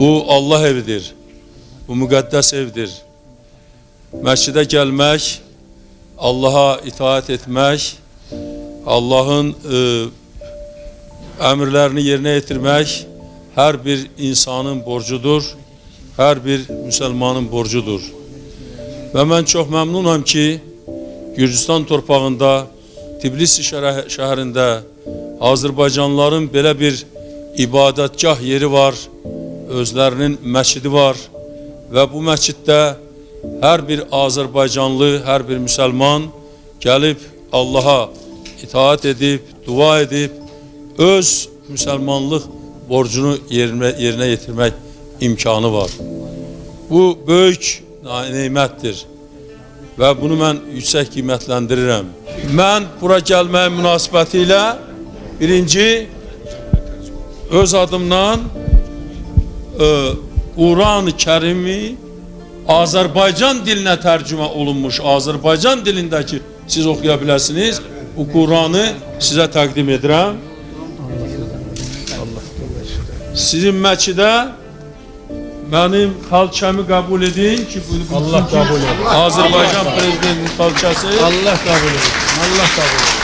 Bu Allah evidir. Bu müqəddəs evdir. Məscidə gəlmək, Allah'a itaat etmək, Allah'ın əmrlərini yerinə yetirmək hər bir insanın borcudur, hər bir müsəlmanın borcudur. Və mən çox məmnunam ki, Gürcistan torpağında, Tbilisi şəhərində Azərbaycanlıların belə bir ibadətgah yeri var, özlərinin məscidi var və bu məsciddə hər bir Azərbaycanlı, hər bir müsəlman gəlib Allaha itaat edib, dua edib, öz müsəlmanlıq borcunu yerinə yetirmək imkanı var. Bu böyük nemətdir və bunu mən yüksək qiymətləndirirəm. Mən bura gəlməyə münasibəti ilə birinci öz adımdan Quran-ı Kərimi Azərbaycan dilinə tərcümə olunmuş, Azərbaycan dilindəki siz oxuya bilərsiniz. Bu Quranı sizə təqdim edirəm. Sizin məscidə mənim xalçamı qəbul edin ki, Allah qəbul edin. Azərbaycan prezidentinin xalçası. Allah qəbul edin. Allah qəbul edin.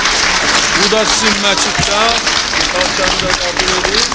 Bu da sizin məsciddə xalçamı da qəbul edin.